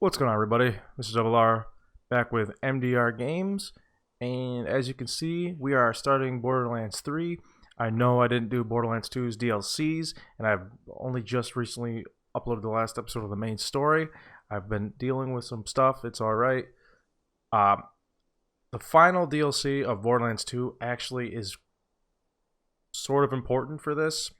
What's going on, everybody? This is R back with MDR Games, and as you can see, we are starting Borderlands 3. I know I didn't do Borderlands 2's DLCs, and I've only just recently uploaded the last episode of the main story. I've been dealing with some stuff. It's alright. The final DLC of Borderlands 2 actually is sort of important for this.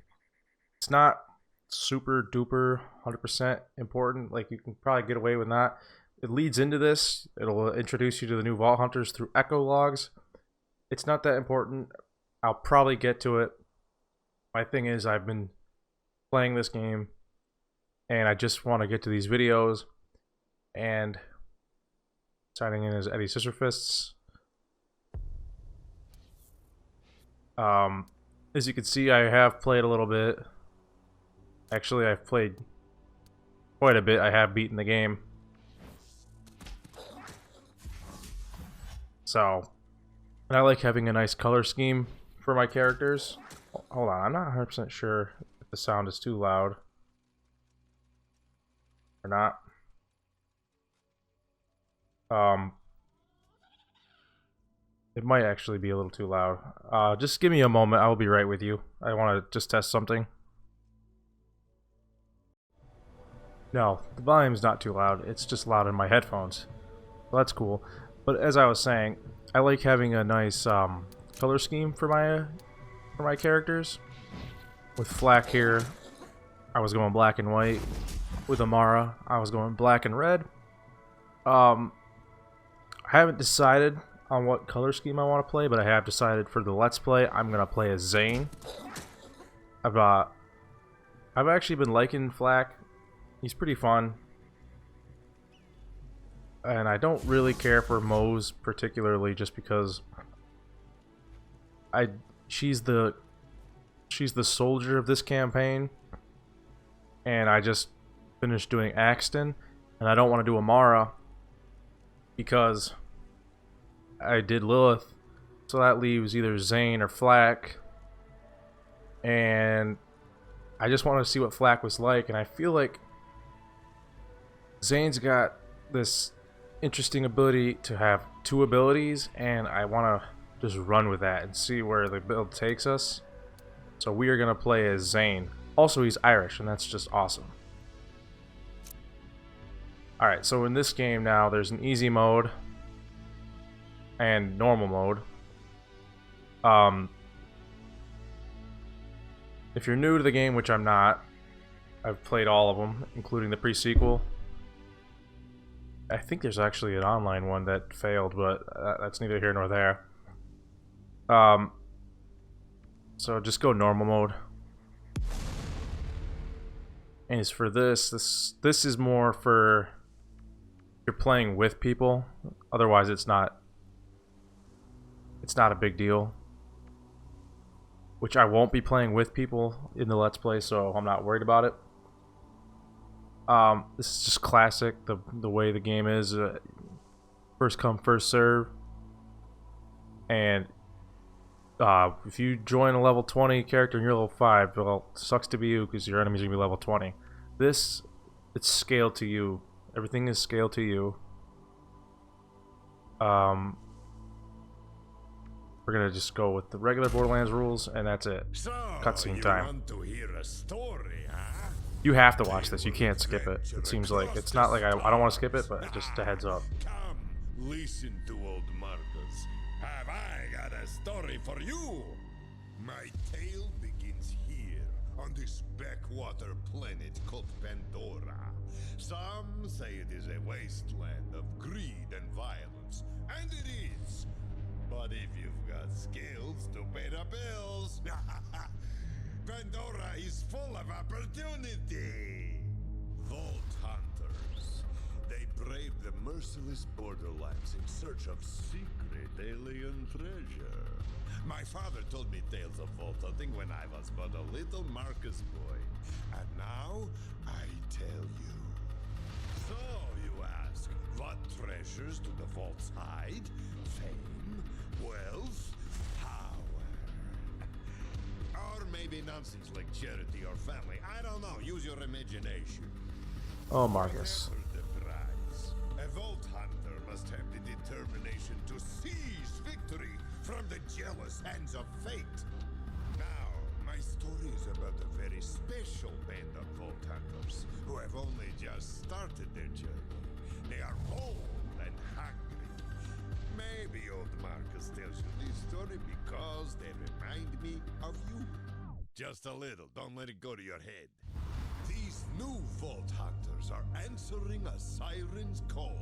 It's not super duper 100% important, like you can probably get away with that. It leads into this. It'll introduce you to the new Vault Hunters through echo logs. It's not that important. I'll probably get to it. My thing is, I've been playing this game and I just want to get to these videos. And signing in as Eddie Scissorfists. As you can see, I have played a little bit. Actually, I've played quite a bit. I have beaten the game. So, and I like having a nice color scheme for my characters. Hold on, I'm not 100% sure if the sound is too loud or not. It might actually be a little too loud. Just give me a moment. I'll be right with you. I want to just test something. No, the volume's not too loud. It's just loud in my headphones. Well, that's cool. But as I was saying, I like having a nice color scheme for my characters. With Flak here, I was going black and white. With Amara, I was going black and red. I haven't decided on what color scheme I want to play, but I have decided for the Let's Play, I'm gonna play as Zane. I've actually been liking Flak. He's pretty fun. And I don't really care for Mose particularly, just because she's the soldier of this campaign. And I just finished doing Axton, and I don't want to do Amara because I did Lilith. So that leaves either Zane or Flak. And I just wanted to see what Flak was like, and I feel like Zane's got this interesting ability to have two abilities, and I want to just run with that and see where the build takes us. So we are going to play as Zane. Also, he's Irish, and that's just awesome. Alright, so in this game now, there's an easy mode and normal mode. If you're new to the game, which I'm not, I've played all of them, including the pre-sequel. I think there's actually an online one that failed, but that's neither here nor there. So just go normal mode. And as for this is more for if you're playing with people. Otherwise, it's not a big deal. Which I won't be playing with people in the Let's Play, so I'm not worried about it. This is just classic, the way the game is. First come, first serve. And if you join a level 20 character and you're level 5, well, sucks to be you because your enemies are going to be level 20. This, it's scaled to you. Everything is scaled to you. We're going to just go with the regular Borderlands rules, and that's it. So, cutscene time. Want to hear a story, huh? You have to watch this. You can't skip it. It seems like it's not like I don't want to skip it, but just a heads up. Come, listen to old Marcus. Have I got a story for you? My tale begins here, on this backwater planet called Pandora. Some say it is a wasteland of greed and violence, and it is. But if you've got skills to pay the bills, Pandora is full of opportunity. Vault Hunters. They brave the merciless Borderlands in search of secret alien treasure. My father told me tales of vault hunting when I was but a little Marcus boy. And now, I tell you. So, you ask, what treasures do the vaults hide? Fame? Wealth? Power? Or maybe nonsense like charity or family. I don't know. Use your imagination. Oh, Marcus. Whatever the price, Vault Hunter must have the determination to seize victory from the jealous hands of fate. Now, my story is about a very special band of Vault Hunters who have only just started their journey. They are bold and hungry. Maybe old Marcus tells you this story because they remind me of you. Just a little, don't let it go to your head. These new Vault Hunters are answering a siren's call.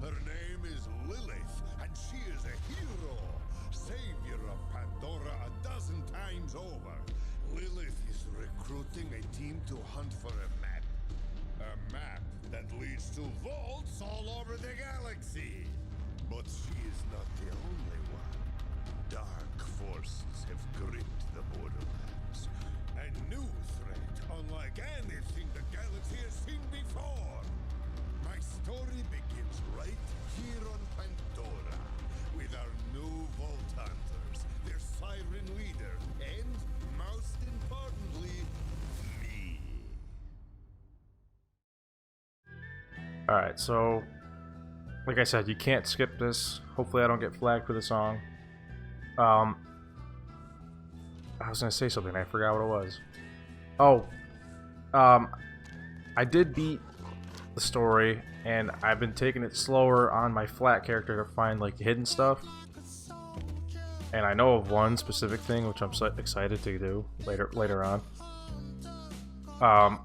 Her name is Lilith, and she is a hero, savior of Pandora a dozen times over. Lilith is recruiting a team to hunt for a map. A map that leads to vaults all over the galaxy. But she is not the only one. Dark forces have gripped the Borderlands. A new threat, unlike anything the galaxy has seen before. My story begins right here on Pandora, with our new Vault Hunters, their siren leader, and, most importantly, me. Alright, so like I said, you can't skip this. Hopefully I don't get flagged for the song. I was gonna say something, I forgot what it was. Oh, I did beat the story, and I've been taking it slower on my flat character to find like hidden stuff. And I know of one specific thing which I'm so excited to do later on. I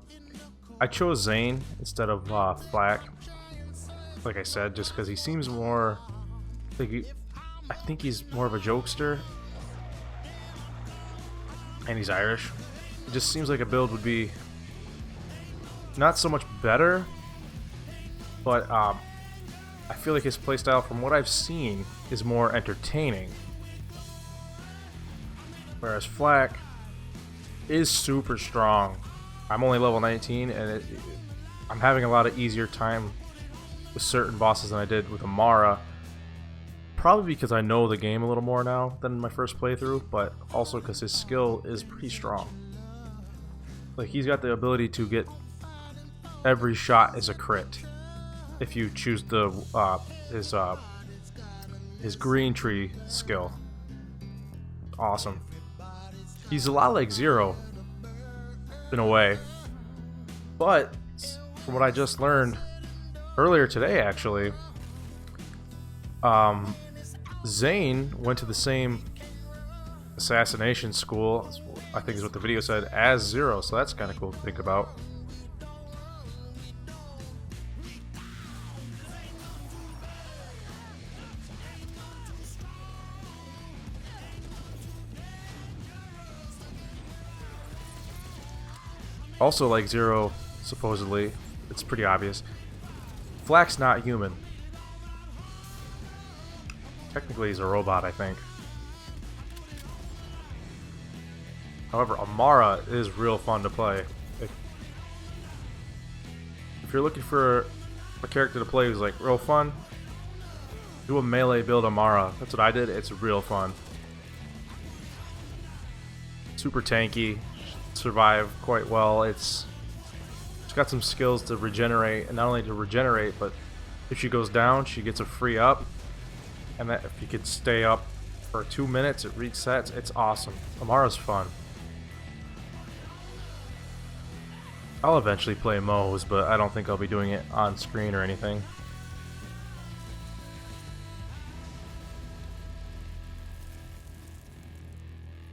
chose Zane instead of Flack. Like I said, just because he seems more like I think he's more of a jokester, and he's Irish. It just seems like a build would be not so much better, but I feel like his playstyle, from what I've seen, is more entertaining. Whereas Flack is super strong. I'm only level 19, and I'm having a lot of easier time with certain bosses than I did with Amara. Probably because I know the game a little more now than my first playthrough, but also because his skill is pretty strong. Like, he's got the ability to get every shot as a crit if you choose the his green tree skill. Awesome. He's a lot like Zero in a way, but from what I just learned earlier today, actually, Zane went to the same assassination school, I think is what the video said, as Zero, so that's kind of cool to think about. Also, like Zero, supposedly, it's pretty obvious, Flack's not human. Technically, he's a robot, I think. However, Amara is real fun to play. If you're looking for a character to play who's like real fun, do a melee build Amara. That's what I did. It's real fun. Super tanky, survive quite well. It's got some skills to regenerate, and not only to regenerate, but if she goes down, she gets a free up. And that if you could stay up for 2 minutes, it resets. It's awesome. Amara's fun. I'll eventually play Moe's, but I don't think I'll be doing it on screen or anything.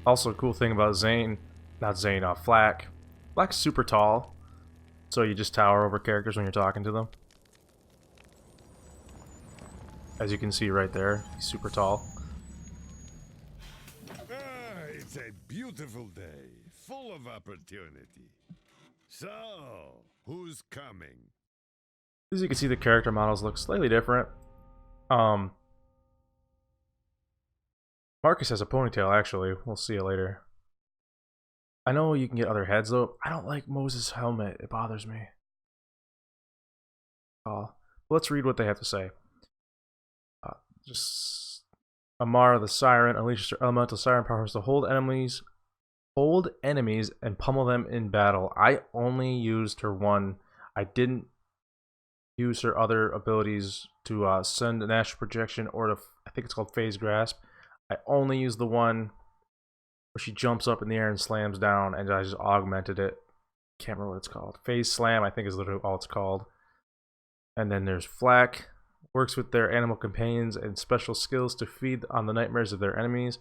Also, a cool thing about Flack. Flack's super tall, so you just tower over characters when you're talking to them. As you can see right there, he's super tall. It's a beautiful day, full of opportunity. So, who's coming? As you can see, the character models look slightly different. Marcus has a ponytail, actually. We'll see it later. I know you can get other heads, though. I don't like Moses' helmet. It bothers me. Let's read what they have to say. Just Amara the Siren unleashes her elemental siren powers to hold enemies and pummel them in battle. I only used her one. I didn't use her other abilities to send an astral projection or to, I think it's called phase grasp. I only use the one where she jumps up in the air and slams down, and I just augmented it. Can't remember what it's called. Phase slam, I think, is literally all it's called. And then there's flak. Works with their animal companions and special skills to feed on the nightmares of their enemies.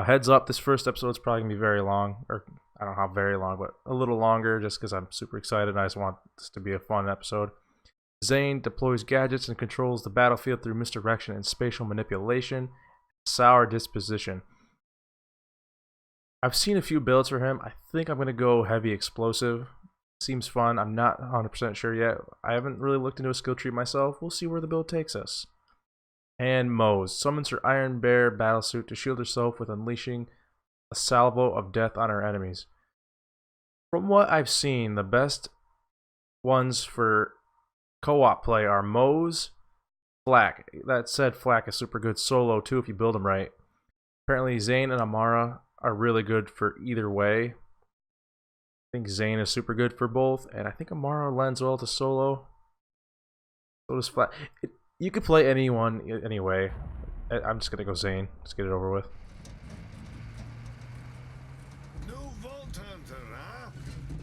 Heads up, this first episode is probably going to be very long. Or, I don't know how very long, but a little longer just because I'm super excited and I just want this to be a fun episode. Zane deploys gadgets and controls the battlefield through misdirection and spatial manipulation. Sour disposition. I've seen a few builds for him. I think I'm going to go heavy explosive. Seems fun. I'm not 100% sure yet. I haven't really looked into a skill tree myself. We'll see where the build takes us. And Mose summons her Iron Bear battlesuit to shield herself with unleashing a salvo of death on her enemies. From what I've seen, the best ones for co-op play are Mose, Flak. That said, Flak is super good solo too if you build him right. Apparently Zane and Amara are really good for either way. I think Zane is super good for both, and I think Amara lends well to solo. So does Flak. You could play anyone anyway. I'm just gonna go Zane. Let's get it over with. New Vault Hunter, huh?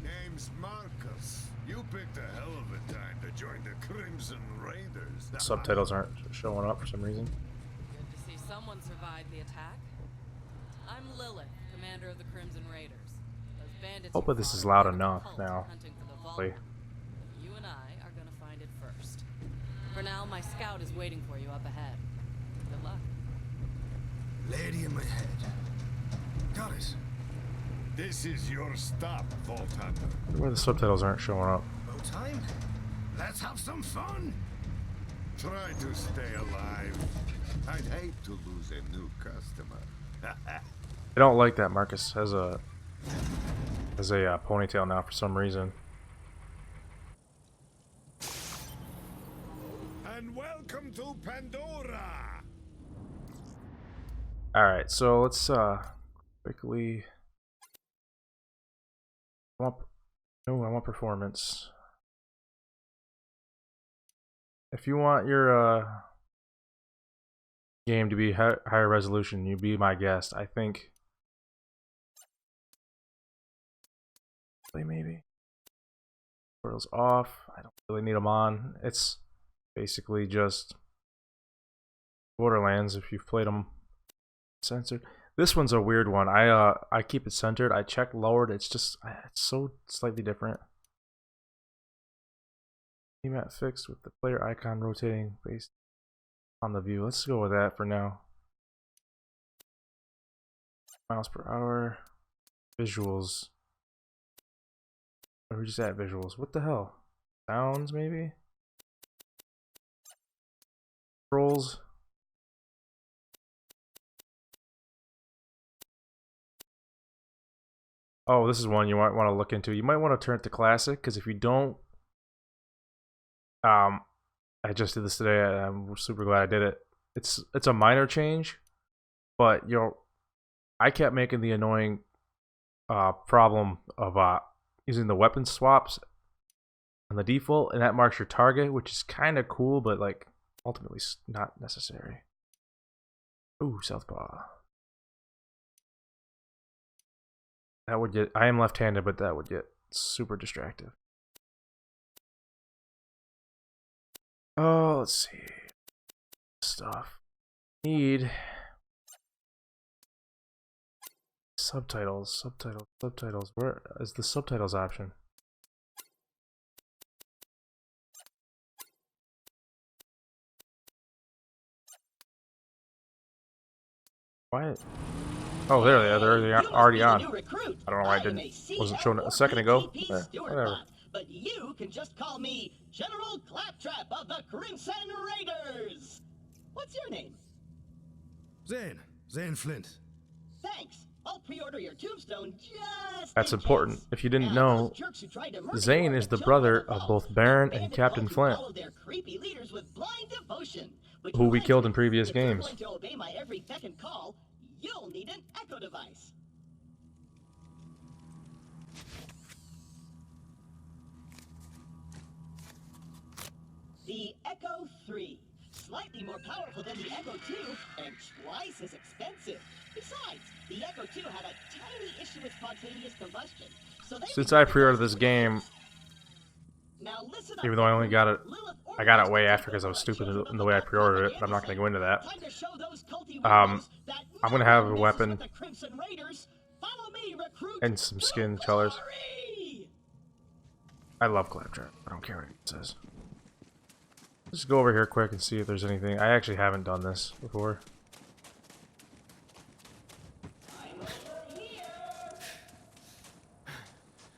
Name's Marcus. You picked a hell of a time to join the Crimson Raiders. The subtitles aren't showing up for some reason. Good to see someone survived the attack. I'm Lilith, commander of the Crimson Raiders. Those bandits. Hopefully this is loud enough now. You and I are gonna find it first. For now, my scout is waiting for you up ahead. Good luck. Lady in my head. Got it. This is your stop, Vault Hunter. Where the subtitles aren't showing up. No time? Let's have some fun. Try to stay alive. I'd hate to lose a new customer. I don't like that Marcus has a ponytail now for some reason. And welcome to Pandora. All right, so let's quickly. I want performance. If you want your game to be higher resolution, you be my guest. I think. Maybe. Portals off. I don't really need them on. It's basically just Borderlands if you've played them censored. This one's a weird one. I keep it centered. I check lowered. It's just it's so slightly different. Map fixed with the player icon rotating based on the view. Let's go with that for now. Miles per hour. Visuals. Or we just at visuals. What the hell? Sounds maybe? Controls. Oh, this is one you might want to look into. You might want to turn it to classic, because if you don't, I just did this today. I'm super glad I did it. It's a minor change, but I kept making the annoying problem of using the weapon swaps on the default, and that marks your target, which is kind of cool, but like ultimately not necessary. Ooh, southpaw. That would get. I am left-handed, but that would get super distractive. Oh, let's see. Stuff. Need subtitles. Where is the subtitles option? Why? Oh, there they are. They're already on. I don't know why I wasn't showing it a second ago. Whatever. But you can just call me General Claptrap of the Crimson Raiders. What's your name? Zane Flynt. Thanks. I'll pre-order your tombstone just That's in important. case. If you didn't know, Zane is the brother of both Baron and Captain Flynt, who we killed in previous games. If you're going to obey my every beck and call, you'll need an echo device. Echo 3. Slightly more powerful than the Echo 2 and twice as expensive. Besides, the Echo 2 had a tiny issue with spontaneous combustion. So Since I pre-ordered this game, even though I only got it, I got it way after because I was stupid in the way I pre-ordered it, but I'm not going to go into that. I'm going to have a weapon and some skin colors. I love Claptrap. I don't care what it says. Let's go over here quick and see if there's anything. I actually haven't done this before.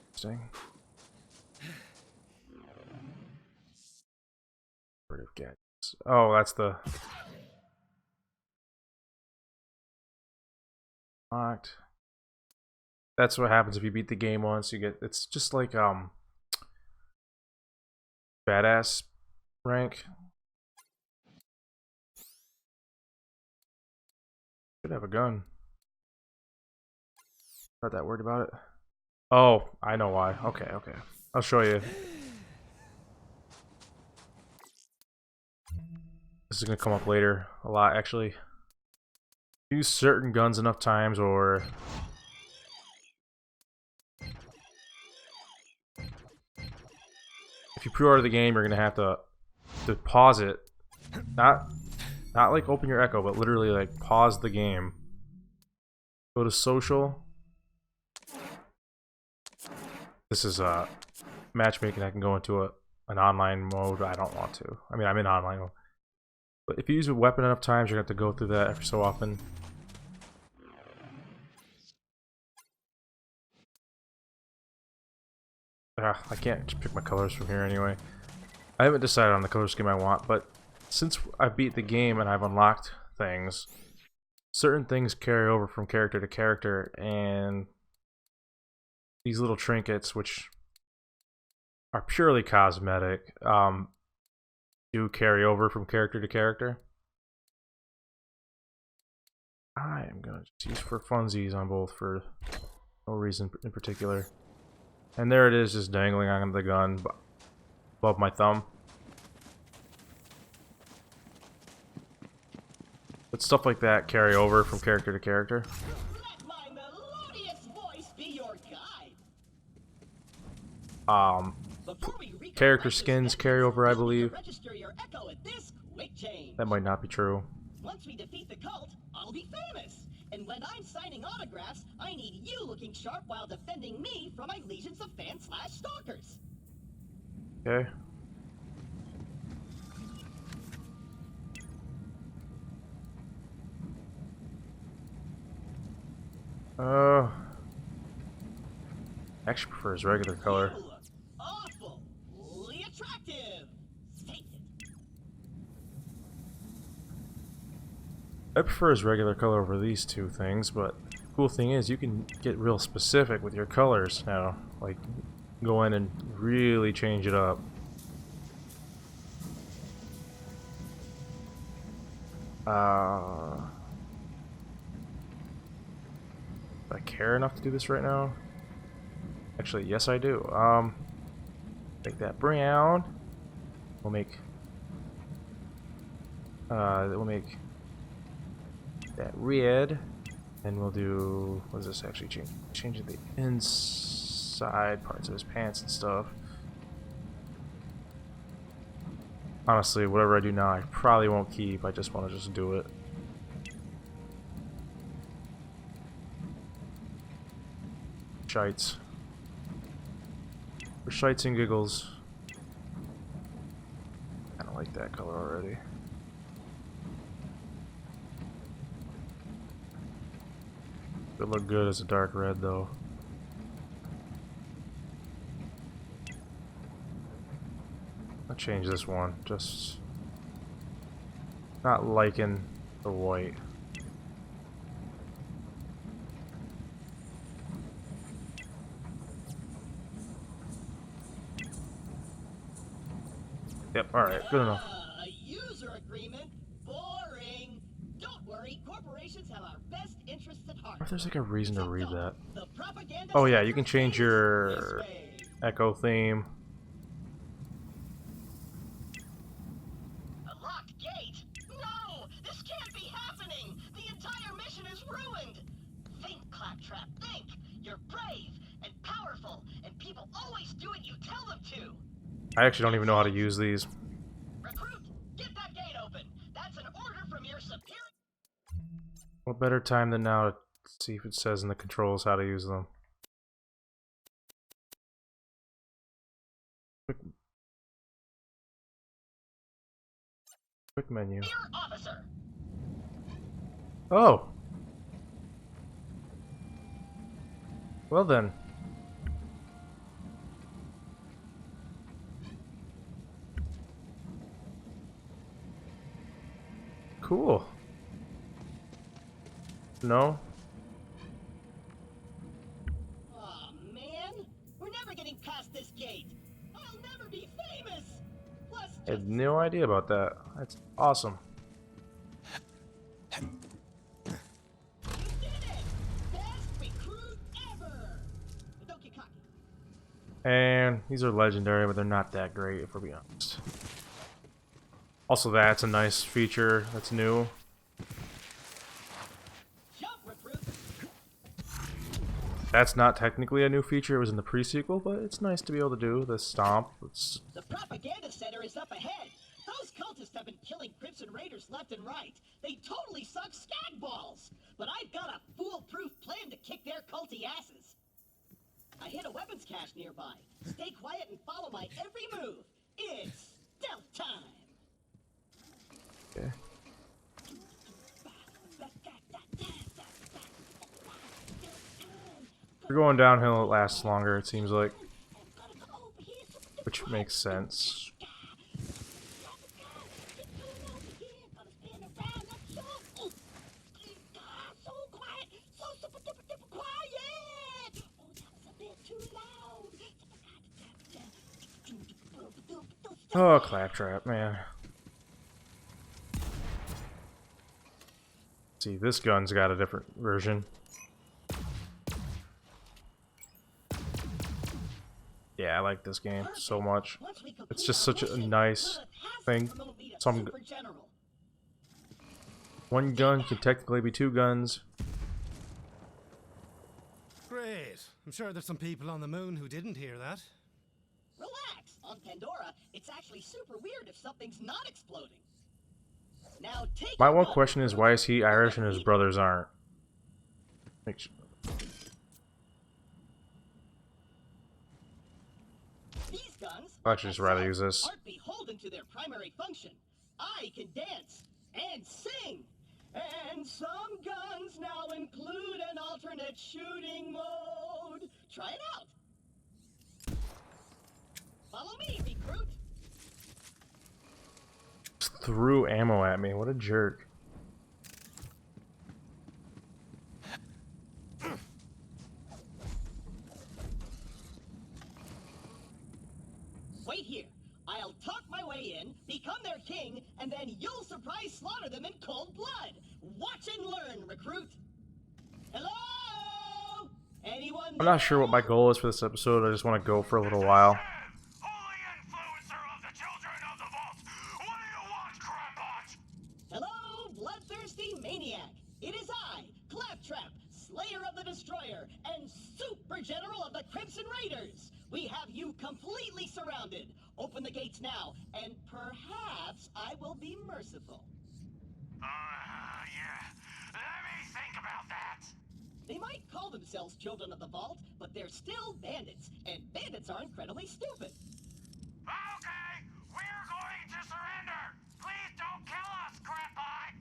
Interesting. Gadgets. Oh, that's the locked. That's what happens if you beat the game once. You get, it's just like badass rank. Should have a gun. Not that worried about it. Oh, I know why. Okay, okay. I'll show you. This is gonna come up later a lot, actually. Use certain guns enough times, or if you pre-order the game, you're gonna have to pause it. Not like open your Echo, but literally like pause the game. Go to social. This is matchmaking. I can go into an online mode. I don't want to. I mean, I'm in online mode. But if you use a weapon enough times, you're going to have to go through that every so often. I can't just pick my colors from here anyway. I haven't decided on the color scheme I want, but since I beat the game and I've unlocked things, certain things carry over from character to character, and these little trinkets, which are purely cosmetic, do carry over from character to character. I am going to just use for funsies on both for no reason in particular. And there it is, just dangling on the gun above my thumb. But stuff like that carry over from character to character. Let my melodious voice be your guide. Character skins carry over, I believe. Register your Echo at this quick change. That might not be true. Once we defeat the cult, I'll be famous. And when I'm signing autographs, I need you looking sharp while defending me from my legions of fans/stalkers. Okay. Actually prefer his regular color. You look awfully attractive. Take it. I prefer his regular color over these two things, but the cool thing is you can get real specific with your colors now. Like, go in and really change it up. Do I care enough to do this right now? Actually, yes I do. Make that brown. We'll make that red, and we'll do, what does this actually change? Change the inside parts of his pants and stuff. Honestly, whatever I do now, I probably won't keep. I just want to just do it. Shites. For shites and giggles. I don't like that color already. It look good as a dark red though. I'll change this one. Just not liking the white. Yep, alright, good enough. A user agreement? Boring. Don't worry, corporations have our best interests at heart. What if there's like a reason to read that? The propaganda Oh yeah, you can change this your way. Echo theme. I actually don't even know how to use these. Recruit, get that gate open. That's an order from your superior. What better time than now to see if it says in the controls how to use them. Quick menu. Officer. Oh! Well then. Cool. No? Aw, man. We're never getting past this gate. I'll never be famous. Plus, I had no idea about that. That's awesome. you did it! Best recruit ever! But don't get cocky. And these are legendary, but they're not that great if we're being honest. Also, that's a nice feature that's new. Jump, recruit! That's not technically a new feature, it was in the pre-sequel, but it's nice to be able to do the stomp. It's The propaganda center is up ahead. Those cultists have been killing Crimson Raiders left and right. They totally suck skag balls. But I've got a foolproof plan to kick their culty asses. I hit a weapons cache nearby. Stay quiet and follow my every move. It's stealth time. okay. We're going downhill, it lasts longer, it seems like. Which makes sense. Oh, claptrap, man. See, this gun's got a different version. Yeah, I like this game so much. It's just such a nice thing. Some one gun can technically be two guns. Great. I'm sure there's some people on the moon who didn't hear that. Relax. On Pandora, it's actually super weird if something's not exploding. Now take My your one gun. question is, why is he Irish and his brothers aren't? Make sure. These guns I'd actually just rather use this. aren't beholden to their primary function. I can dance and sing. And some guns now include an alternate shooting mode. Try it out. Follow me, recruit. Just threw ammo at me. What a jerk. Wait here. I'll talk my way in, become their king, and then you'll surprise slaughter them in cold blood. Watch and learn, recruit. Hello? Anyone? I'm not sure what my goal is for this episode. I just want to go for a little while. Holy influencer of the children of the vault! What do you want, Crumbot? Hello, bloodthirsty maniac. It is I, Claptrap, Slayer of the Destroyer, and Super General of the Crimson Raiders. We have you completely surrounded. Open the gates now, and perhaps I will be merciful. Yeah. Let me think about that. They might call themselves Children of the Vault, but they're still bandits, and bandits are incredibly stupid. Okay, we're going to surrender. Please don't kill us, Crumbot.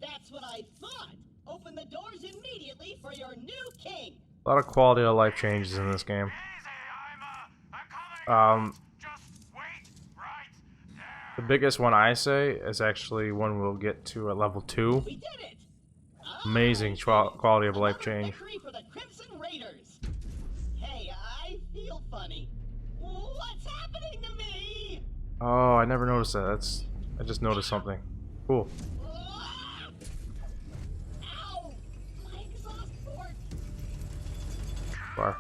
That's what I thought. Open the doors immediately for your new king. A lot of quality of life changes in this game. Easy, I'm coming. Just wait right there. The biggest one I say is actually one we'll get to at level 2. We did it. Amazing quality of life change. Victory for the Crimson Raiders. Hey, I feel funny. What's happening to me? Oh, I never noticed that. I just noticed something. Cool. Ow! My exhaust port. Bar.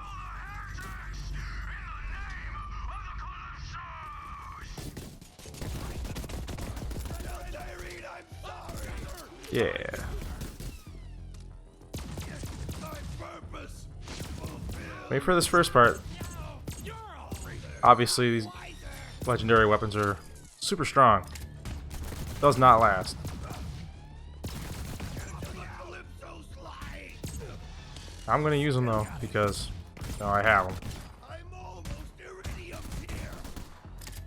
Yeah. Wait for this first part. Obviously, legendary weapons are super strong. Does not last. I'm gonna use them though because I have them.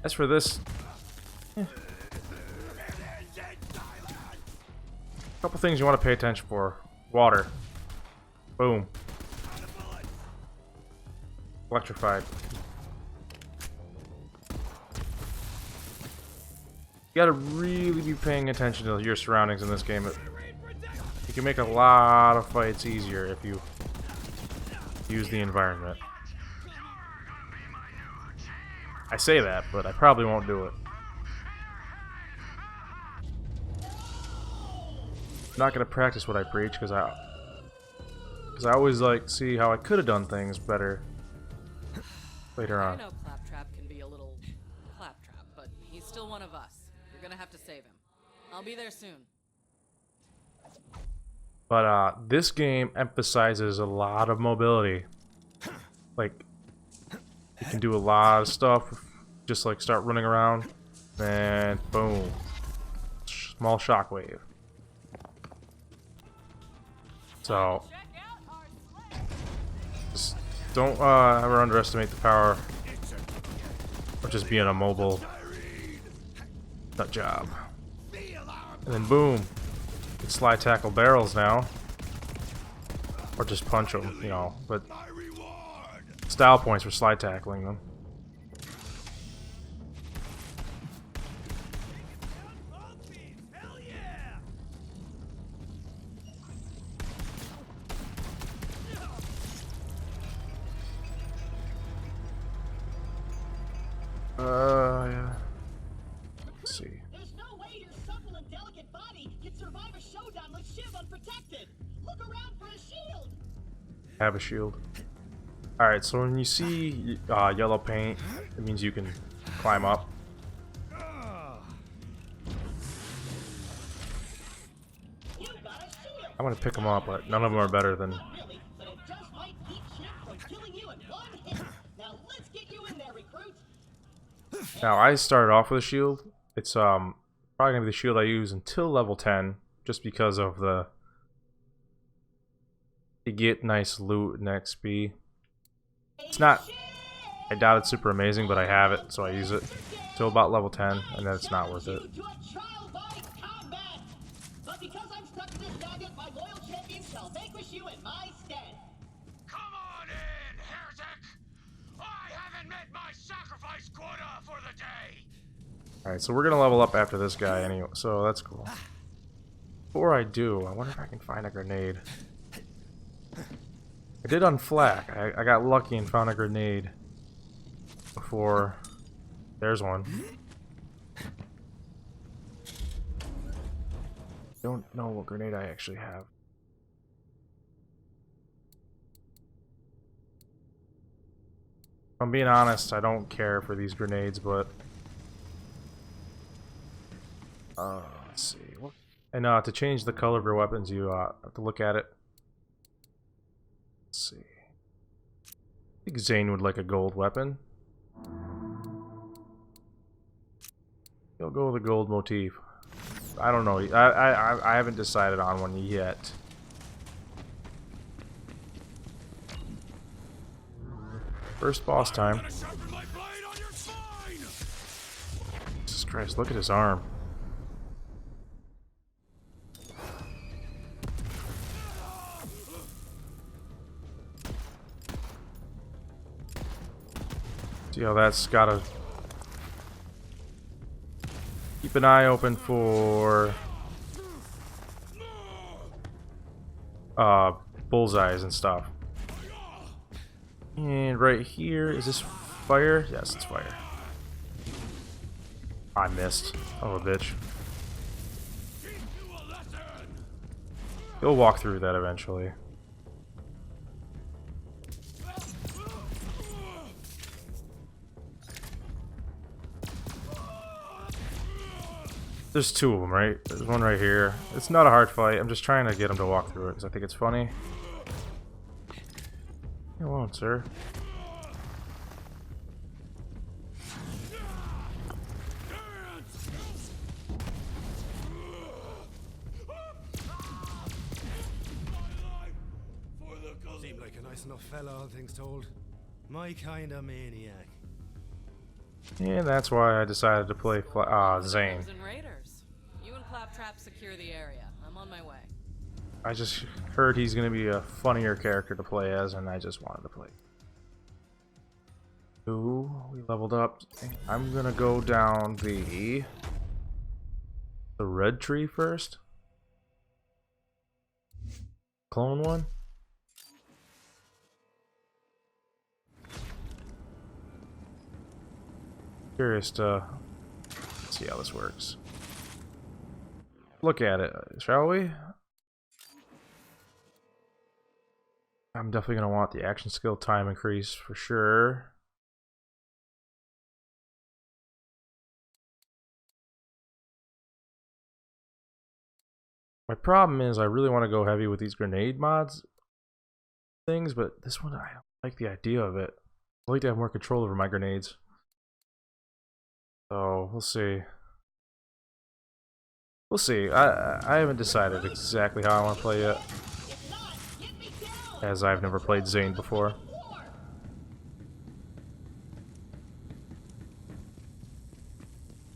As for this, couple things you want to pay attention for. Water. Boom. Electrified. You gotta really be paying attention to your surroundings in this game. You can make a lot of fights easier if you use the environment. I say that, but I probably won't do it. I'm not gonna practice what I preach because I always like to see how I could have done things better later I on. know Claptrap can be a little claptrap, but he's still one of us. You're gonna have to save him. I'll be there soon. But this game emphasizes a lot of mobility. Like, you can do a lot of stuff. Just like start running around, and boom, small shockwave. So, just don't ever underestimate the power of just being a mobile nut job. And then boom, you can slide tackle barrels now, or just punch them, you know. But style points for slide tackling them. Yeah. Let's see. There's no way your supple and delicate body can survive a showdown with Shiv unprotected. Look around for a shield. Have a shield. Alright, so when you see yellow paint, it means you can climb up. You've got a shield. I'm gonna pick them up, but none of them are better than. Not really, but it just might keep Shiv from killing you in one hit. Now let's get you in there, recruit. Now I started off with a shield. It's probably gonna be the shield I use until level 10, just because of the. You get nice loot and XP. It's not. I doubt it's super amazing, but I have it, so I use it till about level 10, and then it's not worth it. To a trial by combat. But because I'm stuck in this gadget, my loyal champion shall vanquish you in my stead. Come on in, heretic! I haven't met my sacrifice quota for the day! Alright, so we're gonna level up after this guy anyway, so that's cool. Before I do, I wonder if I can find a grenade. I did on flak. I got lucky and found a grenade before. There's one. Don't know what grenade I actually have. If I'm being honest, I don't care for these grenades, but let's see. And to change the color of your weapons, you have to look at it. Let's see. I think Zane would like a gold weapon. He'll go with a gold motif. I don't know. I haven't decided on one yet. First boss time. Jesus Christ, look at his arm. See how that's gotta keep an eye open for bullseyes and stuff. And right here, is this fire? Yes, it's fire. I missed. Oh, a bitch. You'll walk through that eventually. There's two of them, right? There's one right here. It's not a hard fight. I'm just trying to get him to walk through it because I think it's funny. You won't, sir. Seemed like a nice enough fella, all things told. My kind of maniac. And that's why I decided to play Zane. Crimson Raiders. You and Claptrap secure the area. I'm on my way. I just heard he's going to be a funnier character to play as, and I just wanted to play. Ooh, we leveled up. I'm going to go down the red tree first. Clone one. Curious to see how this works. Look at it, shall we? I'm definitely going to want the action skill time increase for sure. My problem is I really want to go heavy with these grenade mods things, but this one, I don't like the idea of it. I like to have more control over my grenades. So, we'll see. We'll see. I haven't decided exactly how I want to play yet, as I've never played Zane before.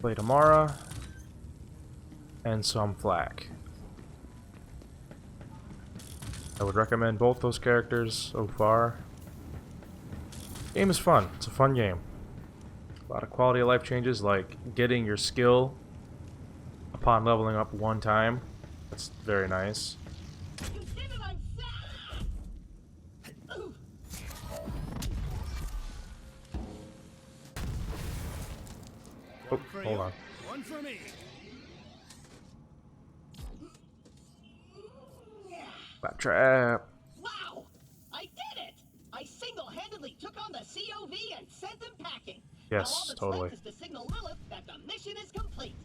Played Amara and some Flak. I would recommend both those characters so far. Game is fun. It's a fun game. A lot of quality of life changes, like getting your skill upon leveling up one time. That's very nice. Oh, hold on. One for me. Trap. Wow! I did it! I single-handedly took on the COV and sent them packing. Yes, Now all that's totally. left is to signal Lilith that the mission is complete.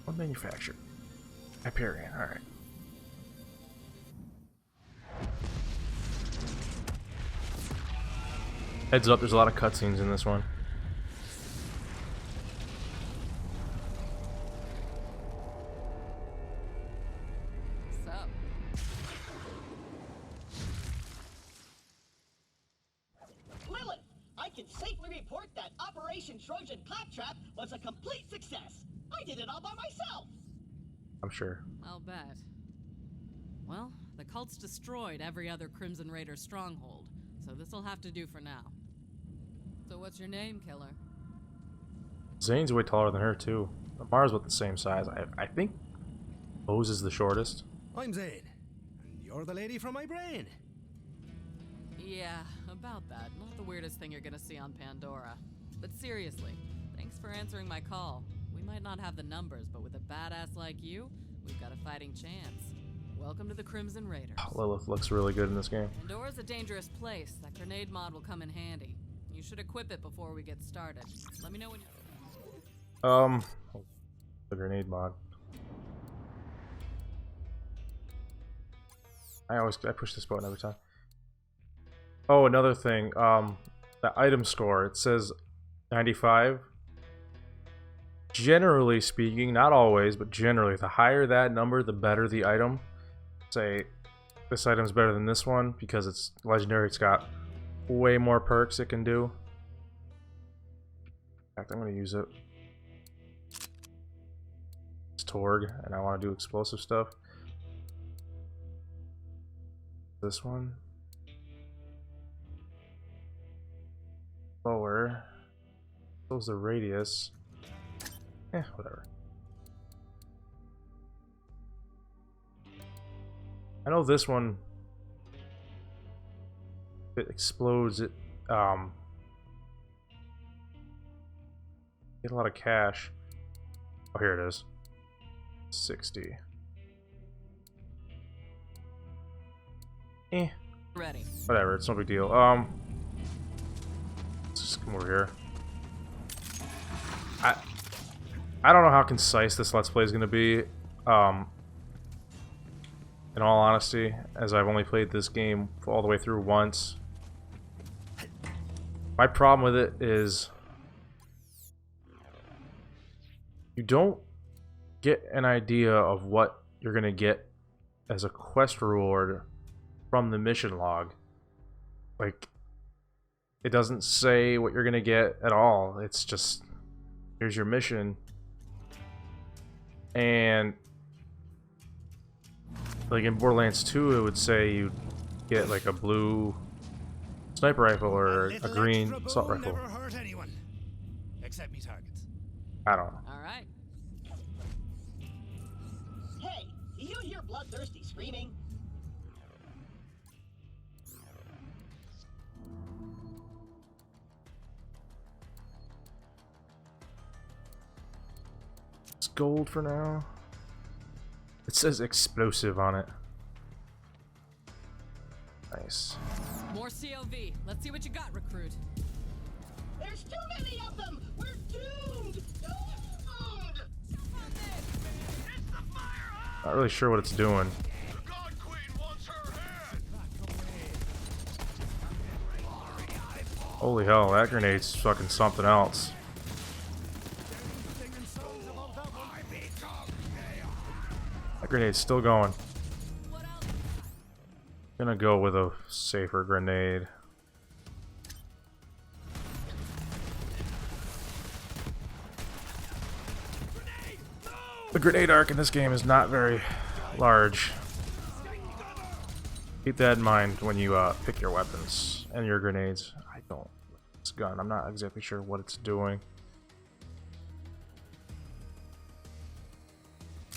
What manufacturer? Hyperion, alright. Heads up, there's a lot of cutscenes in this one. What's up? Lilith, I can safely report that Operation Trojan Claptrap was a complete success. I did it all by myself. I'm sure. I'll bet. Well, the cult's destroyed every other Crimson Raider stronghold, so this'll have to do for now. So what's your name, killer? Zane's way taller than her, too. Mara's about the same size. I think Bose is the shortest. I'm Zane, and you're the lady from my brain. Yeah, about that. Not the weirdest thing you're gonna see on Pandora. But seriously, thanks for answering my call. We might not have the numbers, but with a badass like you, we've got a fighting chance. Welcome to the Crimson Raiders. Lilith looks really good in this game. Pandora's a dangerous place. That grenade mod will come in handy. You should equip it before we get started. Let me know when you're... The grenade mod. I push this button every time. Oh, another thing. The item score. It says 95. Generally speaking, not always, but generally, the higher that number, the better the item. Say, this item's better than this one because it's legendary. It's got way more perks it can do. In fact, I'm going to use it. It's Torg, and I want to do explosive stuff. This one. Lower. Close the radius. Whatever. I know this one, it explodes, it get a lot of cash. Oh, here it is. 60. ready. Whatever, it's no big deal. Let's just come over here. I don't know how concise this Let's Play is going to be, in all honesty, as I've only played this game all the way through once. My problem with it is you don't get an idea of what you're going to get as a quest reward from the mission log. Like, it doesn't say what you're gonna get at all. It's just, here's your mission. And like in Borderlands 2, it would say you get like a blue sniper rifle or a green assault rifle. Never hurt anyone, except me targets. I don't know. All right. Hey, do you hear bloodthirsty screaming? It's gold for now. It says explosive on it. Nice. More COV. Let's see what you got, recruit. There's too many of them! We're doomed! Doomed! Not really sure what it's doing. The God Queen wants her head! Holy hell, that grenade's fucking something else. That grenade's still going. Gonna go with a safer grenade. The grenade arc in this game is not very large. Keep that in mind when you pick your weapons and your grenades. I don't. This gun, I'm not exactly sure what it's doing.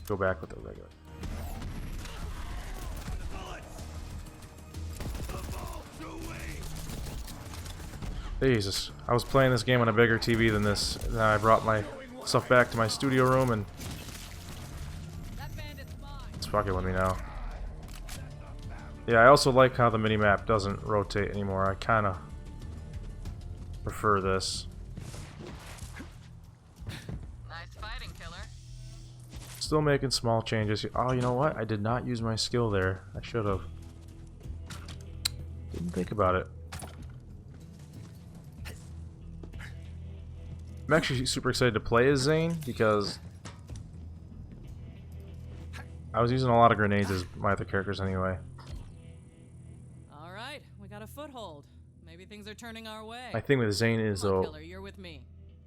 Go back with the regular. Jesus, I was playing this game on a bigger TV than this, and then I brought my stuff back to my studio room, and it's fucking with me now. Yeah, I also like how the minimap doesn't rotate anymore. I kind of prefer this. Nice fighting, killer. Still making small changes. Oh, you know what? I did not use my skill there. I should have. Didn't think about it. I'm actually super excited to play as Zane because I was using a lot of grenades as my other characters anyway. All right, we got a foothold. Maybe things are turning our way. My thing with Zane is Come on, though, killer, you're with me.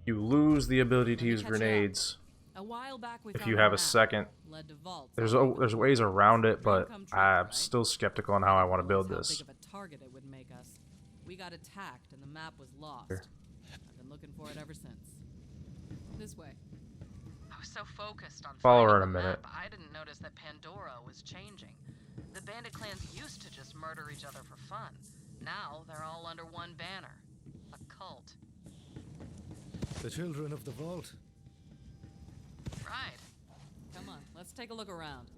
you lose the ability to Let me use catch you up. grenades A while back we if found you a have a map. second. Led to vaults. There's ways around it, but Come true, I'm right? still skeptical on how I want to build Realized this. How big of a target it would make us. We got attacked and the map was lost. Here. I've been looking for it ever since. This way. I was so focused on Follow her finding in a the minute. map, I didn't notice that Pandora was changing. The bandit clans used to just murder each other for fun. Now they're all under one banner. A cult. The children of the vault. Right. Come on, let's take a look around.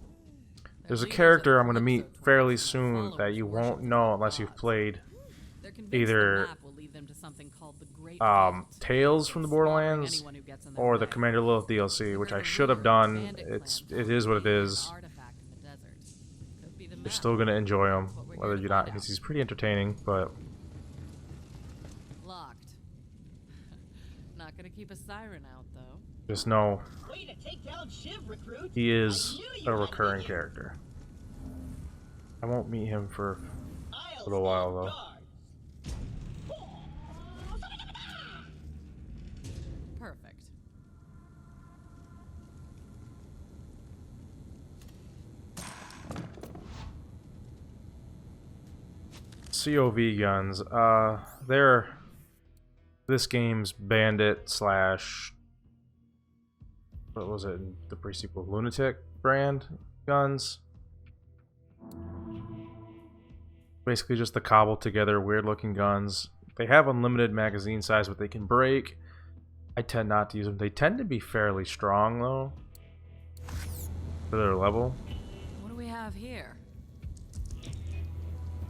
There's a character I'm going to meet fairly soon that you won't know unless you've played either Tales from the Borderlands or the Commander Lilith DLC, which I should have done. It is what it is. You're still going to enjoy him, whether you're not, because he's pretty entertaining, but Locked. Not gonna keep a siren out though. just know Way to take down Shiv, recruit. he is I knew a you'd like recurring it. character. I won't meet him for I'll a little while, stand though. guard. Perfect. COV guns. They're this game's bandit slash, what was it in the pre-sequel, lunatic brand guns. Basically just the cobbled together weird looking guns. They have unlimited magazine size, but they can break. I tend not to use them. They tend to be fairly strong though, for their level. What do we have here?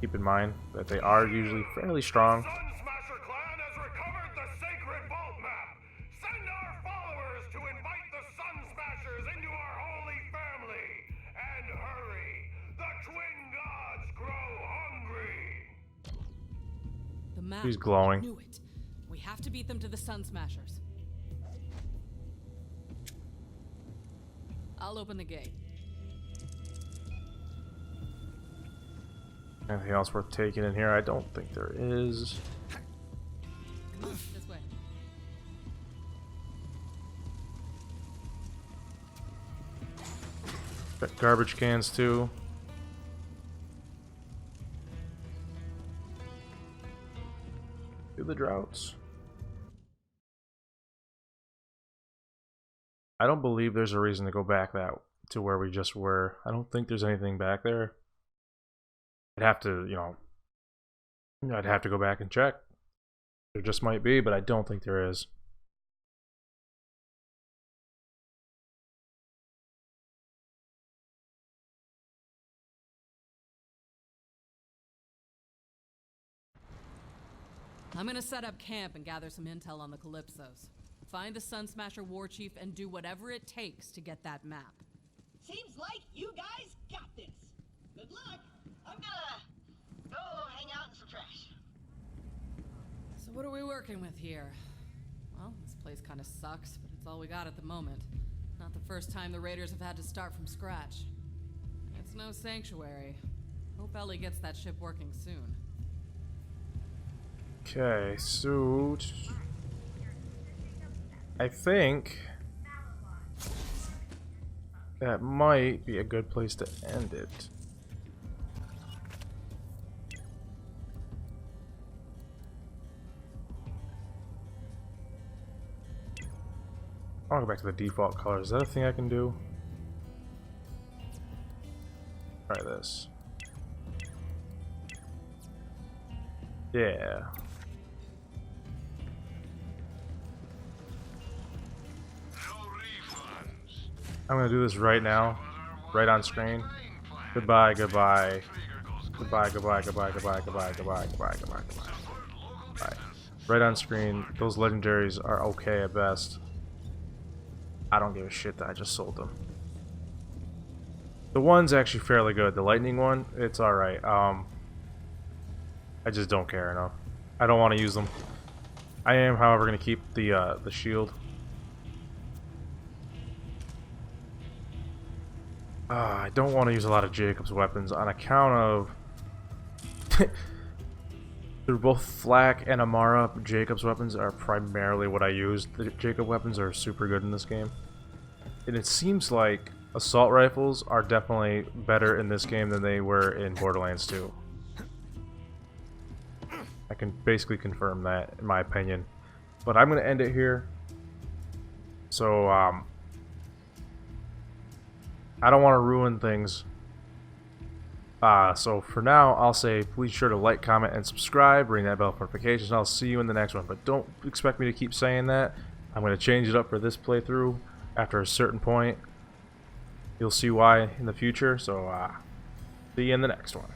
Keep in mind that they are usually fairly strong. Sun Smasher clan has recovered the sacred vault map. Send our followers to invite the Sun Smashers into our holy family. And hurry, the twin gods grow hungry. The map. He's glowing. Knew it. We have to beat them to the Sun Smashers. I'll open the gate. Anything else worth taking in here? I don't think there is. This way. Got garbage cans too. Do the droughts. I don't believe there's a reason to go back that to where we just were. I don't think there's anything back there. I'd have to, I'd have to go back and check. There just might be, but I don't think there is. I'm gonna set up camp and gather some intel on the Calypsos. Find the Sun Smasher war chief and do whatever it takes to get that map. Seems like you guys got this. Good luck. I'm gonna go hang out in some trash. So what are we working with here? Well, this place kind of sucks, but it's all we got at the moment. Not the first time the Raiders have had to start from scratch. It's no sanctuary. Hope Ellie gets that ship working soon. Okay, so I think that might be a good place to end it. I'll go back to the default colors. Is that a thing I can do? Try this. Yeah. I'm gonna do this right now, right on screen. Goodbye, goodbye. Goodbye, goodbye, goodbye, goodbye, goodbye, goodbye, goodbye, goodbye, goodbye. Bye. Right on screen. Those legendaries are okay at best. I don't give a shit that I just sold them. The one's actually fairly good. The lightning one, it's alright. I just don't care enough. I don't want to use them. I am, however, going to keep the shield. I don't want to use a lot of Jacob's weapons on account of through both Flak and Amara. Jacob's weapons are primarily what I use. The Jacob weapons are super good in this game, and it seems like assault rifles are definitely better in this game than they were in Borderlands 2. I can basically confirm that, in my opinion. But I'm going to end it here. So, I don't want to ruin things. So for now, I'll say please sure to like, comment, and subscribe. Ring that bell for notifications, and I'll see you in the next one. But don't expect me to keep saying that. I'm going to change it up for this playthrough after a certain point. You'll see why in the future. So, see you in the next one.